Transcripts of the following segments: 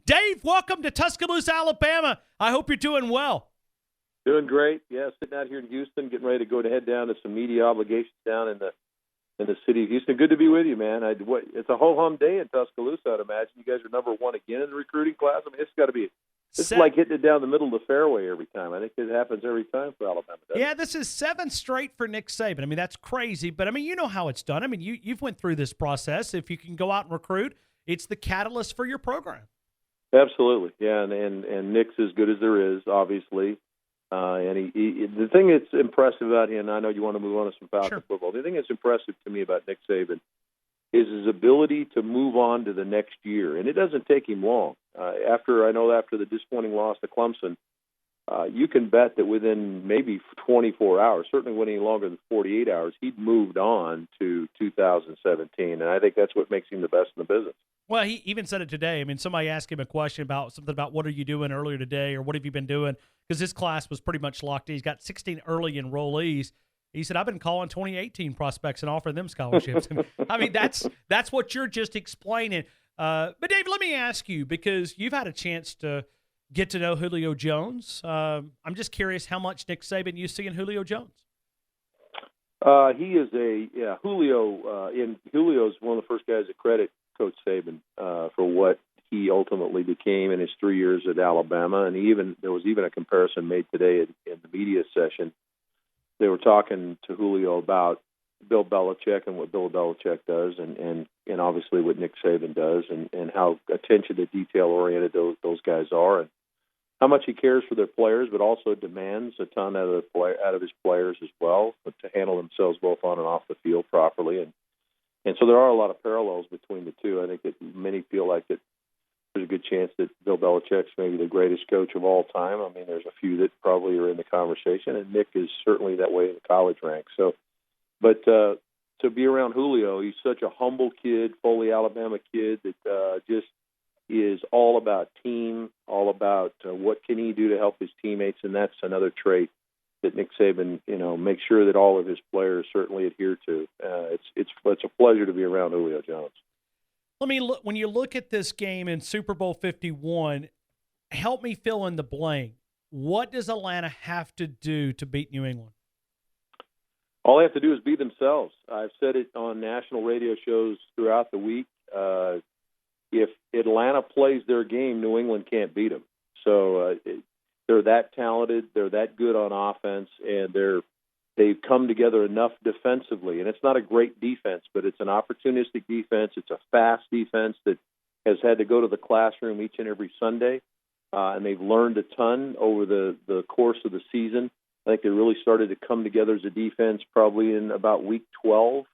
Dave, welcome to Tuscaloosa, Alabama. I hope you're doing well. Doing great. Yeah, sitting out here in Houston, getting ready to go to head down to some media obligations down in the city of Houston. Good to be with you, man. It's a ho-hum day in Tuscaloosa, I'd imagine. You guys are number one again in the recruiting class. I mean, it's got to be it's like hitting it down the middle of the fairway every time. I think it happens every time for Alabama. Yeah, this is 7 straight for Nick Saban. I mean, that's crazy, but I mean, you know how it's done. I mean, you've went through this process. If you can go out and recruit, it's the catalyst for your program. Absolutely, yeah, and Nick's as good as there is, obviously. And he the thing that's impressive about him, and I know you want to move on to some Falcons football. The thing that's impressive to me about Nick Saban is his ability to move on to the next year, and it doesn't take him long. After the disappointing loss to Clemson, you can bet that within maybe 24 hours, certainly when any longer than 48 hours, he'd moved on to 2017, and I think that's what makes him the best in the business. Well, he even said it today. I mean, somebody asked him a question about something about what are you doing earlier today or what have you been doing? Because his class was pretty much locked in. He's got 16 early enrollees. He said, I've been calling 2018 prospects and offering them scholarships. I mean, that's what you're just explaining. But, Dave, let me ask you, because you've had a chance to get to know Julio Jones. I'm just curious how much Nick Saban you see in Julio Jones. He is Julio's one of the first guys to credit Coach Saban for what he ultimately became in his 3 years at Alabama, and there was even a comparison made today in the media session. They were talking to Julio about Bill Belichick and what Bill Belichick does, and obviously what Nick Saban does, and how attention to detail oriented those guys are, and how much he cares for their players, but also demands a ton out of his players as well, but to handle themselves both on and off the field properly. And so there are a lot of parallels between the two. I think that many feel like that there's a good chance that Bill Belichick's maybe the greatest coach of all time. I mean, there's a few that probably are in the conversation, and Nick is certainly that way in the college ranks. So, but to be around Julio, he's such a humble kid, fully Alabama kid that just is all about team, all about what can he do to help his teammates, and that's another trait that Nick Saban, makes sure that all of his players certainly adhere to. It's a pleasure to be around Julio Jones. Let me look. When you look at this game in Super Bowl 51, help me fill in the blank. What does Atlanta have to do to beat New England? All they have to do is be themselves. I've said it on national radio shows throughout the week. If Atlanta plays their game, New England can't beat them. So they're that talented, they're that good on offense, and they've come together enough defensively. And it's not a great defense, but it's an opportunistic defense. It's a fast defense that has had to go to the classroom each and every Sunday, and they've learned a ton over the course of the season. I think they really started to come together as a defense probably in about week 12.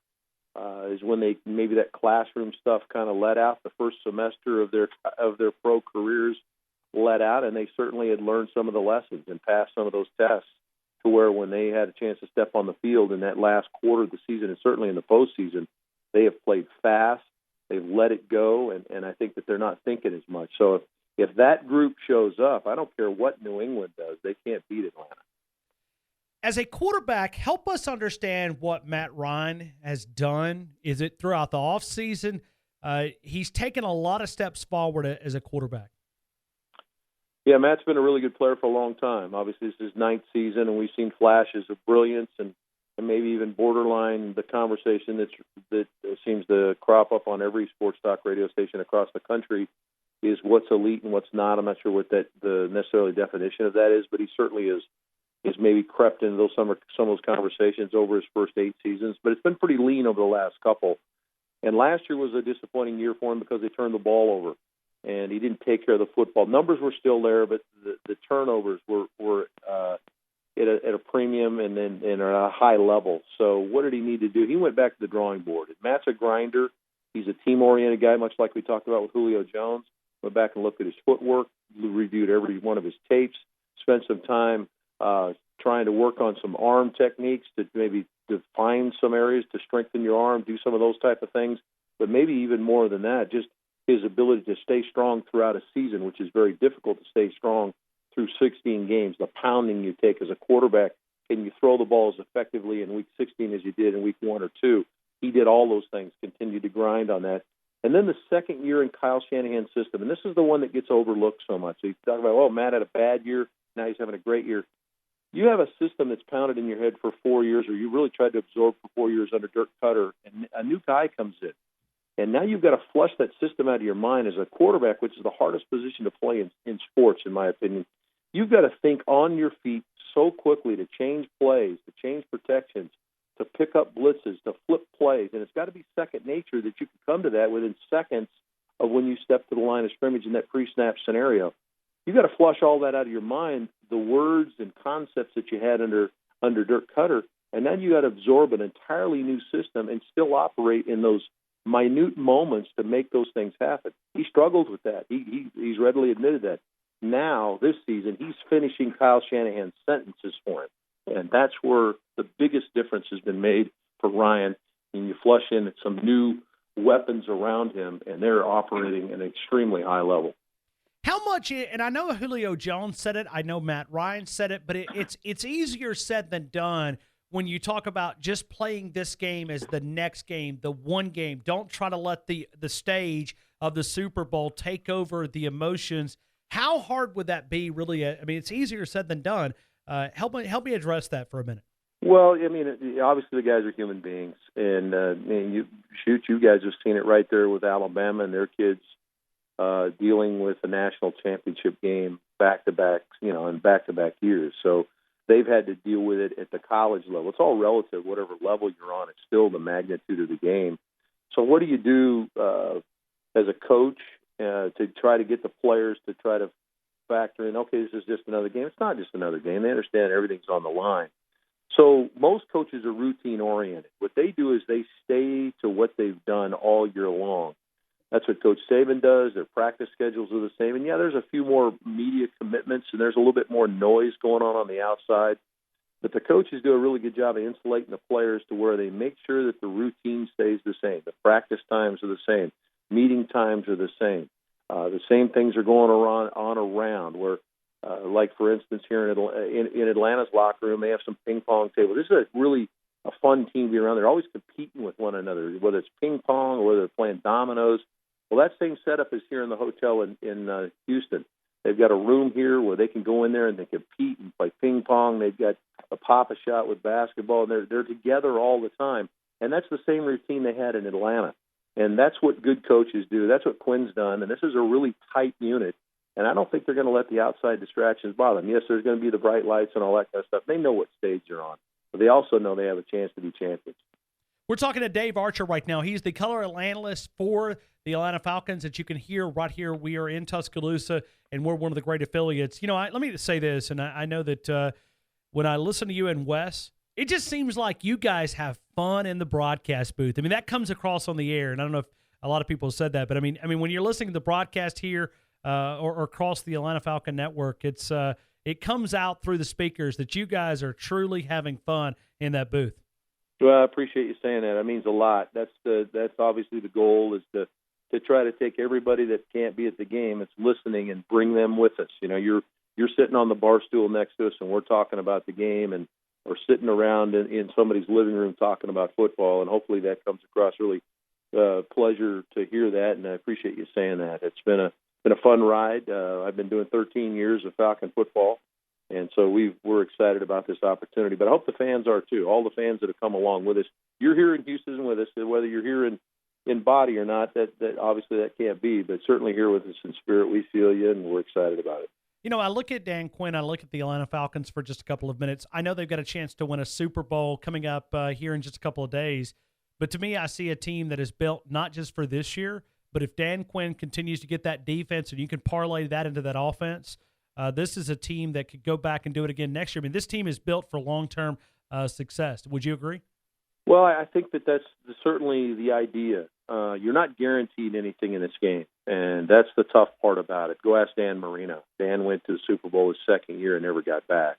Is when maybe that classroom stuff kind of let out. The first semester of their pro careers let out, and they certainly had learned some of the lessons and passed some of those tests to where when they had a chance to step on the field in that last quarter of the season, and certainly in the postseason, they have played fast, they've let it go, and I think that they're not thinking as much. So if that group shows up, I don't care what New England does, they can't beat Atlanta. As a quarterback, help us understand what Matt Ryan has done. Is it throughout the offseason? He's taken a lot of steps forward as a quarterback. Yeah, Matt's been a really good player for a long time. Obviously, this is his 9th season, and we've seen flashes of brilliance and maybe even borderline the conversation that seems to crop up on every sports talk radio station across the country is what's elite and what's not. I'm not sure what the necessarily definition of that is, but he certainly is maybe crept into some of those conversations over his first 8 seasons. But it's been pretty lean over the last couple. And last year was a disappointing year for him because they turned the ball over, and he didn't take care of the football. Numbers were still there, but the turnovers were at a premium and at a high level. So what did he need to do? He went back to the drawing board. Matt's a grinder. He's a team-oriented guy, much like we talked about with Julio Jones. Went back and looked at his footwork, reviewed every one of his tapes, spent some time trying to work on some arm techniques to maybe define some areas to strengthen your arm, do some of those type of things. But maybe even more than that, just his ability to stay strong throughout a season, which is very difficult to stay strong through 16 games. The pounding you take as a quarterback, can you throw the ball as effectively in week 16 as you did in week 1 or 2? He did all those things, continued to grind on that. And then the second year in Kyle Shanahan's system, and this is the one that gets overlooked so much. So you talk about, oh, Matt had a bad year, now he's having a great year. You have a system that's pounded in your head for 4 years, or you really tried to absorb for 4 years under Dirk Cutter, and a new guy comes in. And now you've got to flush that system out of your mind as a quarterback, which is the hardest position to play in sports, in my opinion. You've got to think on your feet so quickly to change plays, to change protections, to pick up blitzes, to flip plays. And it's got to be second nature that you can come to that within seconds of when you step to the line of scrimmage in that pre-snap scenario. You've got to flush all that out of your mind, the words and concepts that you had under Dirk Cutter, and then you got to absorb an entirely new system and still operate in those minute moments to make those things happen. He struggled with that. He's readily admitted that. Now, this season, he's finishing Kyle Shanahan's sentences for him. And that's where the biggest difference has been made for Ryan. And you flush in some new weapons around him, and they're operating at an extremely high level. How much, and I know Julio Jones said it, I know Matt Ryan said it, but it's easier said than done when you talk about just playing this game as the next game, the one game. Don't try to let the stage of the Super Bowl take over the emotions. How hard would that be, really? I mean, it's easier said than done. Help me address that for a minute. Well, I mean, obviously the guys are human beings, and you guys have seen it right there with Alabama and their kids dealing with a national championship game back-to-back, in back-to-back years. So they've had to deal with it at the college level. It's all relative, whatever level you're on. It's still the magnitude of the game. So what do you do as a coach to try to get the players to try to factor in, okay, this is just another game? It's not just another game. They understand everything's on the line. So most coaches are routine-oriented. What they do is they stay to what they've done all year long. That's what Coach Saban does. Their practice schedules are the same. And, yeah, there's a few more media commitments, and there's a little bit more noise going on the outside. But the coaches do a really good job of insulating the players to where they make sure that the routine stays the same. The practice times are the same. Meeting times are the same. The same things are going on around where, like, for instance, here in Atlanta's locker room, they have some ping pong tables. This is a fun team to be around. They're always competing with one another, whether it's ping pong or whether they're playing dominoes. Well, that same setup is here in the hotel in Houston. They've got a room here where they can go in there and they compete and play ping pong. They've got a pop-a-shot with basketball, and they're together all the time. And that's the same routine they had in Atlanta. And that's what good coaches do. That's what Quinn's done. And this is a really tight unit. And I don't think they're going to let the outside distractions bother them. Yes, there's going to be the bright lights and all that kind of stuff. They know what stage they're on. But they also know they have a chance to be champions. We're talking to Dave Archer right now. He's the color analyst for the Atlanta Falcons that you can hear right here. We are in Tuscaloosa, and we're one of the great affiliates. Let me say this, and I know that when I listen to you and Wes, it just seems like you guys have fun in the broadcast booth. I mean, that comes across on the air, and I don't know if a lot of people have said that, but I mean, when you're listening to the broadcast here or across the Atlanta Falcon network, it comes out through the speakers that you guys are truly having fun in that booth. Well, I appreciate you saying that. That means a lot. That's obviously the goal, is to try to take everybody that can't be at the game that's listening and bring them with us. You're sitting on the bar stool next to us, and we're talking about the game, and or sitting around in somebody's living room talking about football, and hopefully that comes across. Really pleasure to hear that, and I appreciate you saying that. It's been a fun ride. I've been doing 13 years of Falcon football. And so we're excited about this opportunity. But I hope the fans are too, all the fans that have come along with us. You're here in Houston with us, and whether you're here in body or not, that obviously that can't be, but certainly here with us in spirit. We feel you, and we're excited about it. I look at Dan Quinn, I look at the Atlanta Falcons for just a couple of minutes. I know they've got a chance to win a Super Bowl coming up here in just a couple of days. But to me, I see a team that is built not just for this year, but if Dan Quinn continues to get that defense and you can parlay that into that offense, this is a team that could go back and do it again next year. I mean, this team is built for long-term success. Would you agree? Well, I think that's certainly the idea. You're not guaranteed anything in this game, and that's the tough part about it. Go ask Dan Marino. Dan went to the Super Bowl his second year and never got back.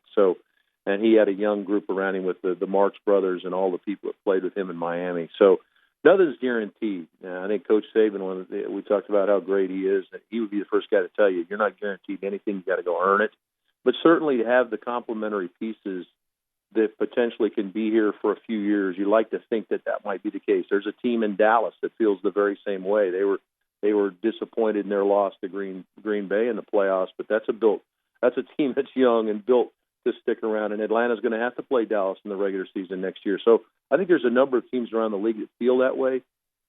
And he had a young group around him with the March brothers and all the people that played with him in Miami. So nothing's guaranteed. I think Coach Saban, we talked about how great he is, and he would be the first guy to tell you, you're not guaranteed anything. You got to go earn it. But certainly to have the complementary pieces that potentially can be here for a few years. You like to think that might be the case. There's a team in Dallas that feels the very same way. They were disappointed in their loss to Green Bay in the playoffs, but that's a team that's young and built to stick around. And Atlanta's going to have to play Dallas in the regular season next year. So I think there's a number of teams around the league that feel that way.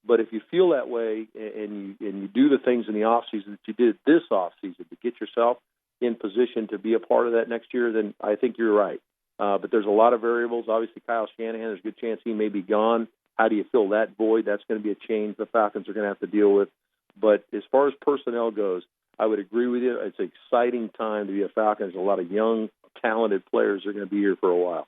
But if you feel that way and you do the things in the offseason that you did this offseason to get yourself in position to be a part of that next year, then I think you're right. But there's a lot of variables. Obviously, Kyle Shanahan, there's a good chance he may be gone. How do you fill that void? That's going to be a change the Falcons are going to have to deal with. But as far as personnel goes, I would agree with you. It's an exciting time to be a Falcon. There's a lot of young, talented players that are going to be here for a while.